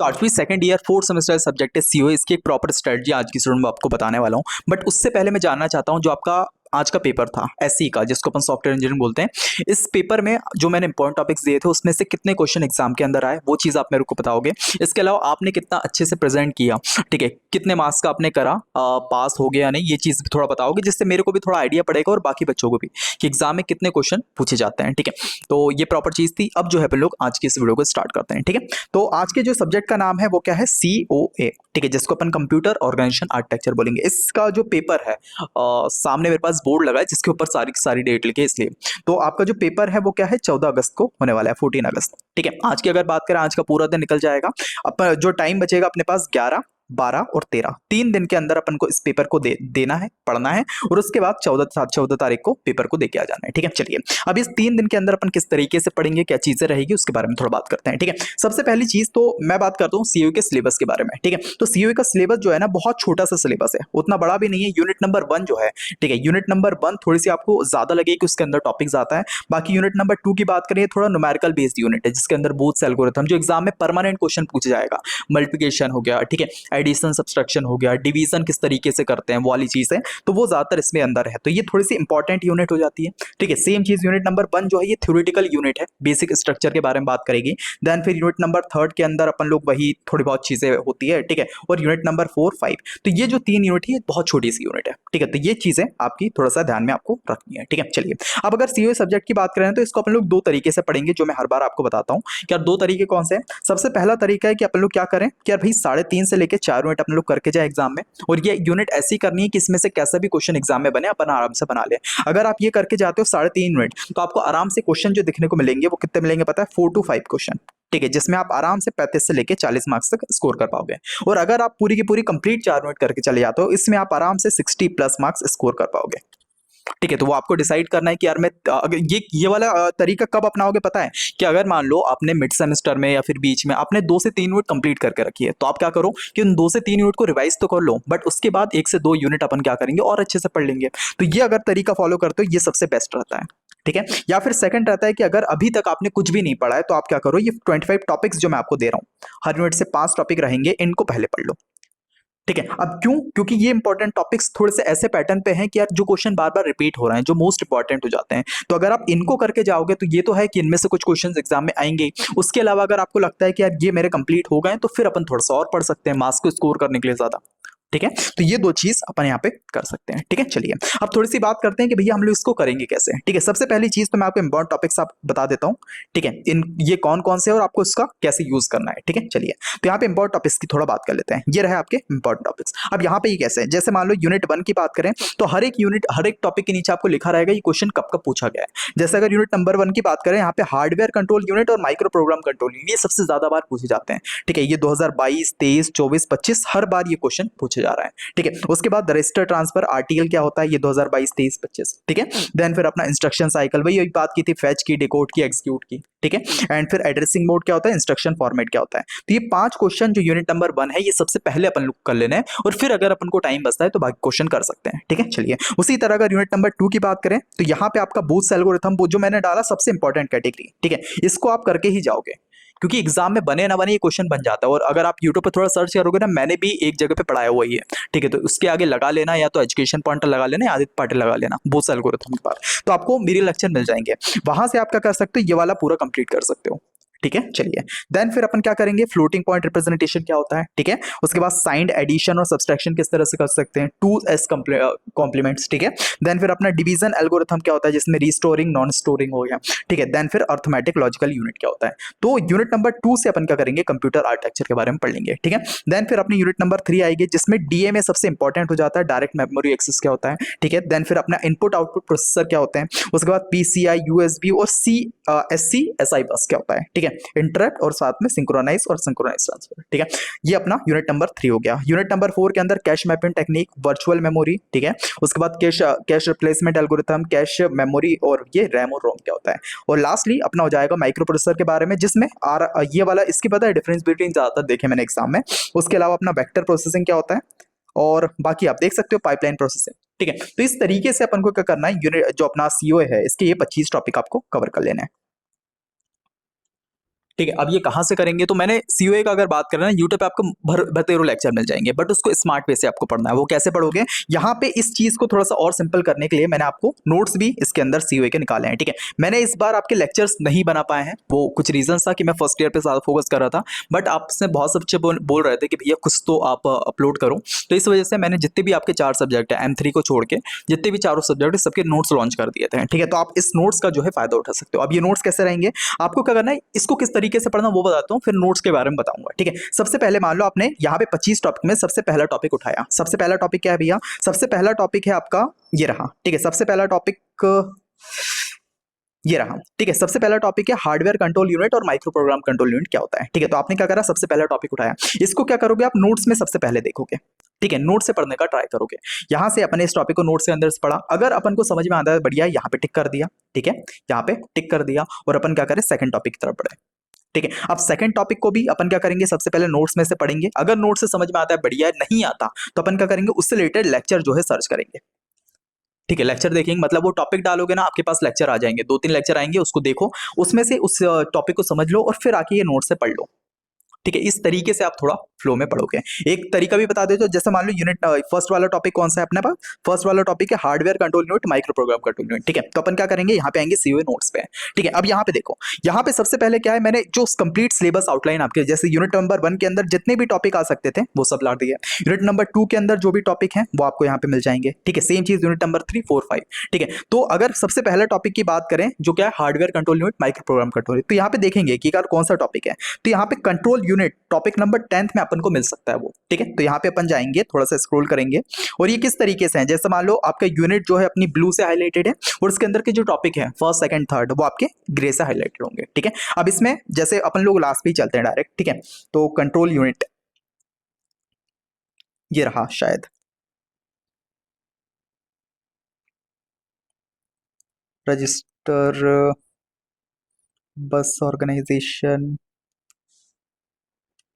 तो आठवीं second year fourth semester subject है सीओ। इसकी एक प्रॉपर स्ट्रेटजी आज की स्टूडेंट में आपको बताने वाला हूँ। बट उससे पहले मैं जानना चाहता हूँ जो आपका आज का पेपर था एसई का, जिसको अपन सॉफ्टवेयर इंजीनियरिंग बोलते हैं, इस पेपर में जो मैंने इंपॉर्टेंट टॉपिक्स दिए थे उसमें से कितने क्वेश्चन एग्जाम के अंदर आए, वो चीज़ आप मेरे को बताओगे। इसके अलावा आपने कितना अच्छे से प्रेजेंट किया, ठीक है, कितने मार्क्स का आपने करा, पास हो गया या नहीं, ये चीज़ भी थोड़ा बताओगे, जिससे मेरे को भी थोड़ा आइडिया पड़ेगा और बाकी बच्चों को भी कि एग्जाम में कितने क्वेश्चन पूछे जाते हैं। ठीक है, तो ये प्रॉपर चीज़ थी। अब जो है अपन लोग आज की इस वीडियो को स्टार्ट करते हैं। ठीक है, तो आज के जो सब्जेक्ट का नाम है वो क्या है, COA। ठीक है, जिसको अपन कंप्यूटर ऑर्गेनाइजेशन आर्किटेक्चर बोलेंगे। इसका जो पेपर है सामने मेरे पास बोर्ड लगा है जिसके ऊपर सारी सारी डेट लिखी है, इसलिए तो आपका जो पेपर है वो क्या है 14 अगस्त को होने वाला है, 14 अगस्त। ठीक है, आज की अगर बात करें, आज का पूरा दिन निकल जाएगा। अब जो टाइम बचेगा अपने पास 11, 12 और 13, 3 दिन के अंदर अपन को इस पेपर को देना है, पढ़ना है, और उसके बाद 14 तारीख को पेपर को देके आ जाना है। ठीक है, चलिए अब इस 3 दिन के अंदर अपन किस तरीके से पढ़ेंगे, क्या चीजें रहेगी, उसके बारे में थोड़ा बात करते हैं। ठीक है, सबसे पहली चीज तो मैं बात करता हूँ सीओ के सिलेबस के बारे में। ठीक है, तो सीओ का सिलेबस जो है ना, बहुत छोटा सा सिलेबस है, उतना बड़ा भी नहीं है। यूनिट नंबर 1 जो है, ठीक है, यूनिट नंबर 1 थोड़ी सी आपको ज्यादा लगेगी कि उसके अंदर टॉपिक्स आता है। बाकी यूनिट नंबर 2 की बात करें, थोड़ा न्यूमेरिकल बेस्ड यूनिट है, जिसके अंदर बहुत से एल्गोरिथम जो एग्जाम में परमानेंट क्वेश्चन पूछा जाएगा, मल्टीप्लिकेशन हो गया, ठीक है, एडिशन सब्सट्रैक्शन हो गया, डिवीजन किस तरीके से करते हैं, वो वाली चीज है, तो वो ज्यादातर इसमें अंदर है, तो ये थोड़ी सी इंपॉर्टेंट यूनिट हो जाती है। ठीक है, सेम चीज यूनिट नंबर 1 जो है ये थ्योरेटिकल यूनिट है, बेसिक स्ट्रक्चर के बारे में बात करेगी। देन फिर यूनिट नंबर 3 के अंदर अपन लोग वही थोड़ी बहुत चीजें होती है। ठीक है, और यूनिट नंबर 4, 5, तो ये जो 3 यूनिट है ये बहुत छोटी सी यूनिट है। ठीक है, तो ये चीजें आपकी थोड़ा सा ध्यान में आपको रखनी है। ठीक है, चलिए अब अगर सीओ सब्जेक्ट की बात करें तो इसको अपन लोग 2 तरीके से पढ़ेंगे, जो मैं हर बार आपको बताता हूँ। क्या 2 तरीके कौन से हैं? सबसे पहला तरीका है कि अपन लोग क्या करें कि यार भाई 3.5 से लेकर 4 यूनिट अपन लोग करके जाए एग्जाम में, और ये यूनिट ऐसी करनी है कि इसमें से कैसा भी क्वेश्चन एग्जाम में बने अपन आराम से बना ले। अगर आप ये करके जाते हो 3.5 यूनिट, तो आपको आराम से क्वेश्चन जो दिखने को मिलेंगे वो कितने मिलेंगे पता है, 4 to 5 क्वेश्चन। ठीक है, जिसमें आप आराम से 35 से लेके 40 मार्क्स तक स्कोर कर पाओगे। और अगर आप पूरी की पूरी कंप्लीट 4 यूनिट करके चले जाते हो, इसमें आप आराम से 60 प्लस मार्क्स स्कोर कर पाओगे। ठीक है, तो वो आपको डिसाइड करना है कि यार मैं अगर ये वाला तरीका कब अपनाओगे पता है, कि अगर मान लो आपने मिड सेमेस्टर में या फिर बीच में आपने 2 से 3 यूनिट कंप्लीट करके रखी है, तो आप क्या करो कि उन 2 से 3 यूनिट को रिवाइज तो कर लो, बट उसके बाद 1 से 2 यूनिट अपन क्या करेंगे और अच्छे से पढ़ लेंगे। तो ये अगर तरीका फॉलो करते हो, ये सबसे बेस्ट रहता है। ठीक है, या फिर सेकंड रहता है कि अगर अभी तक आपने कुछ भी नहीं पढ़ा है, तो आप क्या करो, ये 25 टॉपिक्स जो मैं आपको दे रहा हूँ, हर यूनिट से 5 टॉपिक रहेंगे, इनको पहले पढ़ लो। ठीक है, अब क्यों, क्योंकि ये इंपॉर्टेंट टॉपिक्स थोड़े से ऐसे पैटर्न पे हैं कि यार जो क्वेश्चन बार बार रिपीट हो रहे हैं, जो मोस्ट इंपॉर्टेंट हो जाते हैं, तो अगर आप इनको करके जाओगे तो ये तो है कि इनमें से कुछ क्वेश्चंस एग्जाम में आएंगे। उसके अलावा अगर आपको लगता है कि यार ये मेरे कंप्लीट हो गए, तो फिर अपन थोड़ा सा और पढ़ सकते हैं मार्क्स को स्कोर करने के लिए ज्यादा। ठीक है, तो ये 2 चीज अपन यहाँ पे कर सकते हैं। ठीक है, चलिए अब थोड़ी सी बात करते हैं कि भैया हम लोग इसको करेंगे कैसे। ठीक है, सबसे पहली चीज तो मैं आपको इंपॉर्टेंट टॉपिक्स आप बता देता हूँ। ठीक है, इन ये कौन कौन से और आपको इसका कैसे यूज करना है। ठीक है, चलिए तो यहाँ पे इंपॉर्टेंट टॉपिक्स की थोड़ा बात कर लेते हैं। ये रहे आपके इंपॉर्टेंट टॉपिक्स। अब यहाँ पे ये कैसे है, जैसे मान लो यूनिट 1 की बात करें, तो हर एक यूनिट, हर एक टॉपिक के नीचे आपको लिखा रहेगा ये क्वेश्चन कब कब पूछा गया है। जैसे अगर यूनिट नंबर 1 की बात करें, यहाँ पे हार्डवेयर कंट्रोल यूनिट और माइक्रो प्रोग्राम कंट्रोल यूनिट, ये सबसे ज्यादा बार पूछे जाते हैं। ठीक है, ये 2022, 23, 24, 25 हर बार ये क्वेश्चन पूछे जा रहा है। ठीक है, उसके बाद रजिस्टर ट्रांसफर RTL क्या होता है, ये 2022, 23, 25। ठीक है, देन फिर अपना इंस्ट्रक्शन साइकिल, वही बात की थी, फैच की, डिकोड की, एग्जीक्यूट की। ठीक है, एंड फिर एड्रेसिंग मोड क्या होता है, इंस्ट्रक्शन फॉर्मेट क्या होता है। तो ये 5 क्वेश्चन जो यूनिट नंबर 1 है, ये सबसे पहले अपन लोग कर लेने हैं, और फिर अगर अपन को टाइम बचता है तो बाकी क्वेश्चन कर सकते हैं। ठीक है, चलिए उसी तरह अगर यूनिट नंबर 2 की बात करें, तो यहाँ पे आपका बूस्ट एल्गोरिथम, वो जो मैंने डाला सबसे इंपॉर्टेंट कैटेगरी। ठीक है, इसको आप करके ही जाओगे, क्योंकि एग्जाम में बने ना बने ये क्वेश्चन बन जाता है। और अगर आप यूट्यूब पे थोड़ा सर्च करोगे ना, मैंने भी एक जगह पे पढ़ाया हुआ ही है। ठीक है, तो उसके आगे लगा लेना, या तो एजुकेशन पॉइंटर लगा लेना, या आदित्य पाटिल लगा लेना, बहुत एल्गोरिथम के बाद, तो आपको मेरे लेक्चर मिल जाएंगे। वहां से आप क्या कर सकते हो, ये वाला पूरा कंप्लीट कर सकते हो। ठीक है, चलिए देन फिर अपन क्या करेंगे, फ्लोटिंग पॉइंट रिप्रेजेंटेशन क्या होता है। ठीक है, उसके बाद साइंड एडिशन और सब्सट्रैक्शन किस तरह से कर सकते हैं, 2s कॉम्प्लीमेंट्स। ठीक है, देन फिर अपना डिवीजन एल्गोरिथम क्या होता है, जिसमें रीस्टोरिंग, नॉन स्टोरिंग हो गया। ठीक है, देन फिर अर्थमेटिक लॉजिकल यूनिट क्या होता है। तो यूनिट नंबर 2 से अपन क्या करेंगे, कंप्यूटर आर्किटेक्चर के बारे में पढ़ लेंगे। ठीक है, देन फिर अपनी यूनिट नंबर 3 आएगी, जिसमें DA में सबसे इंपॉर्टेंट हो जाता है डायरेक्ट मेमोरी एक्सेस क्या होता है। ठीक है, देन फिर अपना इनपुट आउटपुट प्रोसेसर क्या होते हैं। उसके बाद PCI, USB और SC SI बस क्या होता है। ठीक है, इंटरप्ट और साथ में सिंक्रोनाइज और सिंक्रोनाइज ट्रांसफर। ठीक है, ये अपना यूनिट नंबर 3 हो गया। यूनिट नंबर 4 के अंदर cash mapping technique, virtual memory. ठीक है, उसके बाद cash replacement algorithm, cache memory, और ये रैम और रोम क्या होता है। और लास्टली अपना हो जाएगा माइक्रो प्रोसेसर के बारे में, जिसमें ये वाला इसकी पता है डिफरेंस बिटवीन, ज्यादातर देखे मैंने एग्जाम में। उसके अलावा अपना वेक्टर प्रोसेसिंग क्या होता है, और बाकी आप देख सकते हो पाइपलाइन प्रोसेसिंग। ठीक है, तो इस तरीके से अपन को क्या करना है, यूनिट जो अपना COA है, इसके ये 25 टॉपिक आपको कवर कर लेना है। ठीक है, अब ये कहाँ से करेंगे, तो मैंने सीओए का अगर बात करें ना, यूट्यूब पे आपको भतेरो लेक्चर मिल जाएंगे, बट उसको स्मार्ट वे से आपको पढ़ना है। वो कैसे पढ़ोगे, यहाँ पे इस चीज को थोड़ा सा और सिंपल करने के लिए मैंने आपको नोट्स भी इसके अंदर सीओए के निकाले हैं। ठीक है, मैंने इस बार आपके लेक्चर्स नहीं बना पाए हैं, वो कुछ रीजन था कि मैं फर्स्ट ईयर पे ज्यादा फोकस कर रहा था, बट आपसे बहुत सब बोल रहे थे कि भैया कुछ तो आप अपलोड करो, तो इस वजह से मैंने जितने भी आपके 4 सब्जेक्ट है M3 को छोड़ के, जितने भी चारों सब्जेक्ट है सबके नोट्स लॉन्च कर दिए थे। ठीक है, तो आप इस नोट्स का जो है फायदा उठा सकते हो। अब ये नोट्स कैसे रहेंगे, आपको क्या करना है, इसको किस तरीके से पढ़ना वो बताता हूँ, फिर नोट्स के बारे में बताऊंगा। ठीक है, सबसे पहले मान लो आपने यहाँ पे 25 टॉपिक में सबसे पहला टॉपिक उठाया। सबसे पहला टॉपिक क्या है भैया, सबसे पहला टॉपिक है आपका ये रहा। ठीक है, सबसे पहला टॉपिक ये रहा। ठीक है, सबसे पहला टॉपिक है हार्डवेयर कंट्रोल यूनिट और माइक्रो प्रोग्राम कंट्रोल यूनिट क्या होता है। ठीक है, तो आपने क्या करा, सबसे पहला टॉपिक उठाया। इसको क्या करोगे आप, नोट्स में सबसे पहले देखोगे। ठीक है, नोट से पढ़ने का ट्राई करोगे। यहां से अपने इस टॉपिक को नोट से अंदर से पढ़ा, अगर अपन को समझ में आता है बढ़िया, यहाँ पे टिक कर दिया। ठीक है, यहाँ पे टिक कर दिया, और अपन क्या करें, सेकंड टॉपिक की तरफ बढ़े। ठीक है, अब सेकंड टॉपिक को भी अपन क्या करेंगे, सबसे पहले नोट्स में से पढ़ेंगे। अगर नोट से समझ में आता है बढ़िया, नहीं आता तो अपन क्या करेंगे, उससे रिलेटेड लेक्चर जो है सर्च करेंगे। ठीक है, लेक्चर देखेंगे, मतलब वो टॉपिक डालोगे ना, आपके पास लेक्चर आ जाएंगे, 2-3 लेक्चर आएंगे, उसको देखो, उसमें से उस टॉपिक को समझ लो, और फिर आके ये नोट से पढ़ लो। ठीक है, इस तरीके से आप थोड़ा फ्लो में पढ़ोगे। एक तरीका भी बता देते हो, जैसे मान लो यूनिट फर्स्ट वाला टॉपिक कौन सा है अपने पास, फर्स्ट वाला टॉपिक है hardware control unit micro program control unit. ठीक है, तो अपन क्या करेंगे, यहाँ पे आएंगे सीओए नोट्स पे। ठीक है, अब यहाँ पे देखो, यहाँ पे सबसे पहले क्या है, मैंने जो कंप्लीट सिलेबस आउटलाइन आपके, जैसे यूनिट नंबर 1 के अंदर जितने भी टॉपिक आ सकते थे वो सब ला दिया। यूनिट नंबर 2 के अंदर जो भी टॉपिक है वो आपको यहाँ पे मिल जाएंगे। ठीक है, सेम चीज यूनिट नंबर 3, 4, 5। ठीक है, तो अगर सबसे पहला टॉपिक की बात करें जो क्या है hardware control unit micro program control, तो यहाँ पे देखेंगे कि यार कौन सा टॉपिक है, तो यहाँ पे कंट्रोल यूनिट टॉपिक नंबर 10 में अपन को मिल सकता है वो। ठीक है, तो यहाँ पे अपन जाएंगे, थोड़ा सा स्क्रॉल करेंगे, और ये किस तरीके से है, जैसे मान लो आपका यूनिट जो है अपनी ब्लू से हाईलाइटेड है, और उसके अंदर के जो टॉपिक है फर्स्ट, सेकंड, थर्ड, वो आपके ग्रे से हाईलाइटेड होंगे। ठीक है, अब इसमें जैसे अपन लोग लास्ट पे ही चलते हैं डायरेक्ट। ठीक है, तो कंट्रोल यूनिट ये रहा शायद, रजिस्टर बस ऑर्गेनाइजेशन।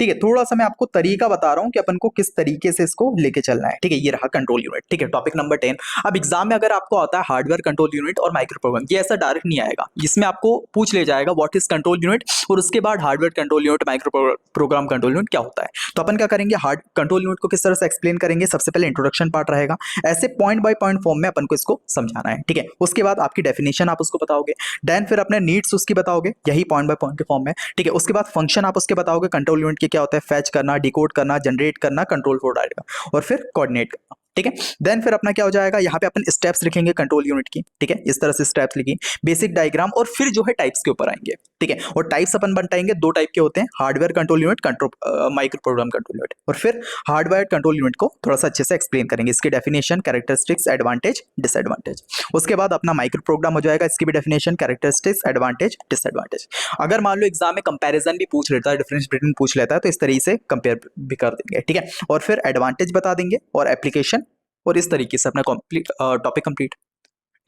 ठीक है, थोड़ा सा मैं आपको तरीका बता रहा हूं कि अपन को किस तरीके से इसको लेके चलना है। ठीक है, ये रहा कंट्रोल यूनिट। ठीक है, टॉपिक नंबर 10। अब एग्जाम में अगर आपको आता है हार्डवेयर कंट्रोल यूनिट और माइक्रो प्रोग्राम, ये ऐसा डायरेक्ट नहीं आएगा, इसमें आपको पूछ ले जाएगा व्हाट इज कंट्रोल यूनिट, और उसके बाद hardware control unit micro program control unit क्या होता है। तो अपन क्या करेंगे, हार्ड कंट्रोल यूनिट को किस तरह से एक्सप्लेन करेंगे, सबसे पहले इंट्रोडक्शन पार्ट रहेगा, ऐसे पॉइंट बाय पॉइंट फॉर्म में अपन को इसको समझाना है। ठीक है, उसके बाद आपकी डेफिनेशन आप उसको बताओगे, देन फिर अपने नीड्स उसकी बताओगे, यही पॉइंट बाय पॉइंट के फॉर्म में। ठीक है, उसके बाद फंक्शन आप उसके बताओगे, कंट्रोल यूनिट के क्या होता है, फैच करना, डिकोड करना, जनरेट करना, कंट्रोल फ्लो डालेगा, और फिर कोऑर्डिनेट करना। ठीक है, देन फिर अपना क्या हो जाएगा, यहाँ पे अपन स्टेप्स लिखेंगे कंट्रोल यूनिट की। ठीक है, इस तरह से स्टेप्स लिखी, बेसिक डायग्राम, और फिर जो है टाइप्स के ऊपर आएंगे। ठीक है, और टाइप्स अपन बताएंगे, 2 टाइप के होते हैं, hardware control unit, control micro program control unit, और फिर हार्डवेयर कंट्रोल यूनिट को थोड़ा सा अच्छे से एक्सप्लेन करेंगे, इसकी डेफिनेशन, कैरेक्टरिस्टिक्स, एडवांटेज, डिसएडवांटेज। उसके बाद अपना माइक्रो प्रोग्राम हो जाएगा, इसकी भी डेफिनेशन, कैरेक्टरिस्टिक्स, एडवांटेज, डिसएडवांटेज। अगर मान लो एग्जाम में कंपैरिजन भी पूछ लेता है, डिफरेंस बिटवीन पूछ लेता है, तो इस तरीके से कंपेयर भी कर देंगे। ठीक है, और फिर एडवांटेज बता देंगे और एप्लीकेशन, और इस तरीके से अपना कंप्लीट टॉपिक कंप्लीट।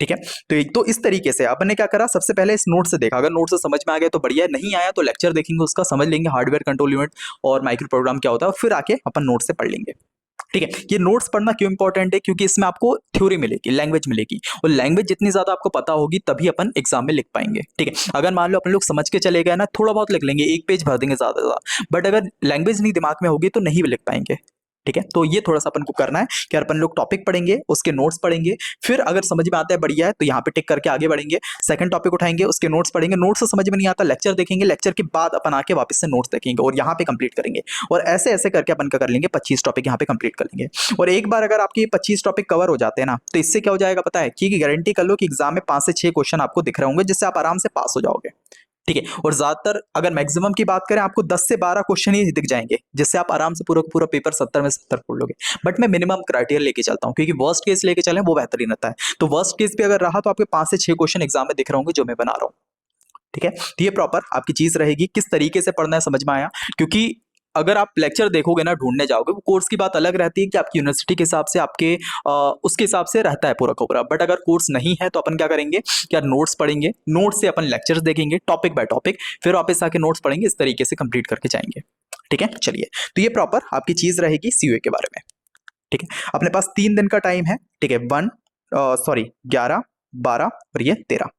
ठीक है, तो इस तरीके से अपन ने क्या करा, सबसे पहले इस नोट से देखा, अगर नोट से समझ में आ गया तो बढ़िया, नहीं आया तो लेक्चर देखेंगे, उसका समझ लेंगे हार्डवेयर कंट्रोल यूनिट और माइक्रो प्रोग्राम क्या होता है, फिर आके अपन नोट से पढ़ लेंगे। ठीक है, ये नोट्स पढ़ना क्यों इंपॉर्टेंट है, क्योंकि इसमें आपको थ्योरी मिलेगी, लैंग्वेज मिलेगी, और लैंग्वेज जितनी ज्यादा आपको पता होगी तभी अपन एग्जाम में लिख पाएंगे। ठीक है, अगर मान लो अपन लोग समझ के चले गए ना, थोड़ा बहुत लिख लेंगे, 1 पेज भर देंगे ज्यादा से ज्यादा, बट अगर लैंग्वेज नहीं दिमाग में होगी तो नहीं लिख पाएंगे। ठीक है, तो ये थोड़ा सा अपन को करना है कि अपन लोग टॉपिक पढ़ेंगे, उसके नोट्स पढ़ेंगे, फिर अगर समझ में आता है बढ़िया है तो यहाँ पे टिक करके आगे बढ़ेंगे, सेकंड टॉपिक उठाएंगे, उसके नोट्स पढ़ेंगे, नोट्स से समझ में नहीं आता लेक्चर देखेंगे, लेक्चर के बाद अपन आके वापस से नोट्स देखेंगे और यहाँ पे कंप्लीट करेंगे, और ऐसे ऐसे करके अपन क्या कर लेंगे, 25 टॉपिक यहाँ पे कंप्लीट कर लेंगे। और एक बार अगर आपके 25 टॉपिक कवर हो जाते हैं ना, तो इससे क्या हो जाएगा पता है, कि गारंटी कर लो कि एग्जाम में 5 से 6 क्वेश्चन आपको दिख रहे होंगे, जिससे आप आराम से पास हो जाओगे। ठीक है, और ज्यादातर अगर मैक्सिमम की बात करें, आपको 10 से 12 क्वेश्चन ही दिख जाएंगे, जिससे आप आराम से पूरा पूरा पेपर 70 में 70 पढ़ लोगे। बट मैं मिनिमम क्राइटेरिया लेके चलता हूँ, क्योंकि वर्स्ट केस लेके चलें वो बेहतरीन रहता है। तो वर्स्ट केस भी अगर रहा तो आपके 5 से 6 क्वेश्चन एग्जाम में दिख रहे होंगे जो मैं बना रहा हूँ। ठीक है, तो ये प्रॉपर आपकी चीज रहेगी, किस तरीके से पढ़ना है समझ में आया। क्योंकि अगर आप लेक्चर देखोगे ना, ढूंढने जाओगे, वो कोर्स की बात अलग रहती है कि आपकी यूनिवर्सिटी के हिसाब से, आपके उसके हिसाब से रहता है पूरा का पूरा। बट अगर कोर्स नहीं है तो अपन क्या करेंगे, क्या नोट्स पढ़ेंगे, नोट्स से अपन लेक्चर्स देखेंगे टॉपिक बाय टॉपिक, फिर वापस आके नोट्स पढ़ेंगे, इस तरीके से कंप्लीट करके जाएंगे। ठीक है, चलिए, तो ये प्रॉपर आपकी चीज रहेगी सीओए के बारे में। ठीक है, अपने पास 3 दिन का टाइम है। ठीक है, 11, 12 और ये 13।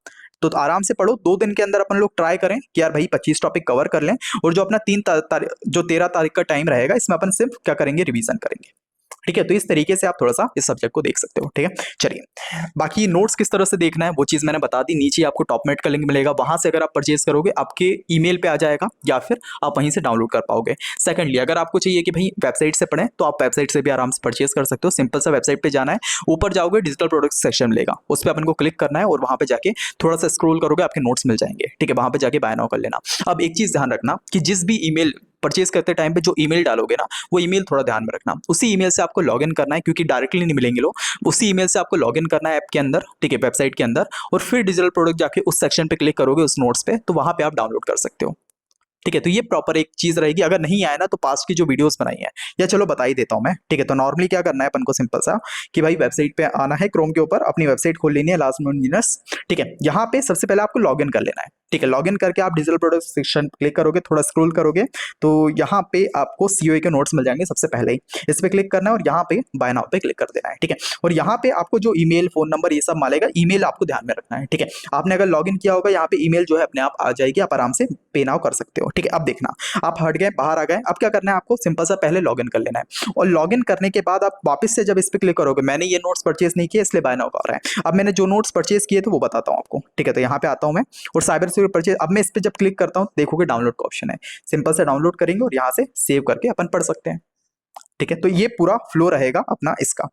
तो आराम से पढ़ो, 2 दिन के अंदर अपन लोग ट्राई करें कि यार भाई 25 टॉपिक कवर कर लें, और जो अपना 13 तारीख का टाइम रहेगा इसमें अपन सिर्फ क्या करेंगे, रिवीजन करेंगे। ठीक है, तो इस तरीके से आप थोड़ा सा इस सब्जेक्ट को देख सकते हो। ठीक है, चलिए बाकी नोट्स किस तरह से देखना है वो चीज़ मैंने बता दी। नीचे आपको टॉपमेट का लिंक मिलेगा, वहां से अगर आप परचेज करोगे आपके ईमेल पे आ जाएगा, या फिर आप वहीं से डाउनलोड कर पाओगे। सेकंडली, अगर आपको चाहिए कि भाई वेबसाइट से पढ़ें, तो आप वेबसाइट से भी आराम से परचेज कर सकते हो। सिंपल सा वेबसाइट पे जाना है, ऊपर जाओगे डिजिटल प्रोडक्ट सेक्शन मिलेगा, उस पर अपन को क्लिक करना है और वहां पे जाके थोड़ा सा स्क्रॉल करोगे, आपके नोट्स मिल जाएंगे। ठीक है, वहां पे जाके बाय नाउ कर लेना। अब एक चीज ध्यान रखना कि जिस भी ईमेल परचेज करते टाइम पे जो ईमेल डालोगे ना, वो ईमेल थोड़ा ध्यान में रखना, उसी ईमेल से आपको लॉगिन करना है, क्योंकि डायरेक्टली नहीं मिलेंगे लोग। उसी ईमेल से आपको लॉगिन करना है ऐप के अंदर, ठीक है, वेबसाइट के अंदर, और फिर डिजिटल प्रोडक्ट जाके उस सेक्शन पे क्लिक करोगे उस नोट्स पे, तो वहां पे आप डाउनलोड कर सकते हो। ठीक है, तो ये प्रॉपर एक चीज रहेगी। अगर नहीं आया ना, तो पास्ट की जो वीडियोस बनाई है, या चलो बता ही देता हूं मैं। ठीक है, तो नॉर्मली क्या करना है अपन को, सिंपल सा कि भाई वेबसाइट पे आना है, क्रोम के ऊपर अपनी वेबसाइट खोल लेनी है, लास्ट नोन बिजनेस। ठीक है, यहाँ पे सबसे पहले आपको लॉगिन कर लेना है। ठीक है, लॉगिन करके आप डिजिटल प्रोडक्ट सेक्शन क्लिक करोगे, थोड़ा स्क्रॉल करोगे, तो यहाँ पे आपको सीओए के नोट्स मिल जाएंगे सबसे पहले ही। इस पे क्लिक करना है और यहाँ पे बाय नाउ पे क्लिक कर देना है। ठीक है, और यहाँ पे आपको जो ईमेल, फोन नंबर ये सब मांगेगा, ईमेल आपको ध्यान में रखना है। ठीक है, आपने अगर लॉगिन किया होगा, यहाँ पे ईमेल जो है अपने आप आ जाएगी, आप आराम से पे नाउ कर सकते हो। ठीक है, अब देखना, आप हट गए, बाहर आ गए, अब क्या करना है आपको, सिंपल सा पहले लॉगिन कर लेना है, और लॉगिन करने के बाद आप वापस से जब इस पे क्लिक करोगे, मैंने ये नोट्स परचेज नहीं किए इसलिए बाय नाउ कर रहा है। अब मैंने जो नोट्स परचेज किए थे वो बताता हूँ आपको। ठीक है, तो यहाँ पे आता हूँ मैं, और साइबर सिक्योरिटी परचेज, अब मैं इस पे जब क्लिक करता हूँ देखोगे डाउनलोड का ऑप्शन है, सिंपल से डाउनलोड करेंगे और यहाँ से सेव करके अपन पढ़ सकते हैं। ठीक है, तो ये पूरा फ्लो रहेगा अपना इसका।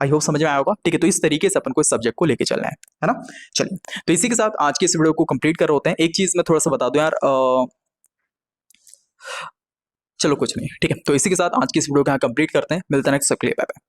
आई होप समझ में आया होगा। ठीक है, तो इस तरीके से अपन को इस सब्जेक्ट को लेके चलना है ना। चलिए, तो इसी के साथ आज के इस वीडियो को कंप्लीट कर होते हैं। एक चीज मैं थोड़ा सा बता दूं यार, चलो कुछ नहीं, ठीक है, तो इसी के साथ आज की इस वीडियो को यहाँ कंप्लीट करते हैं। मिलते हैं नेक्स्ट, बाय बाय।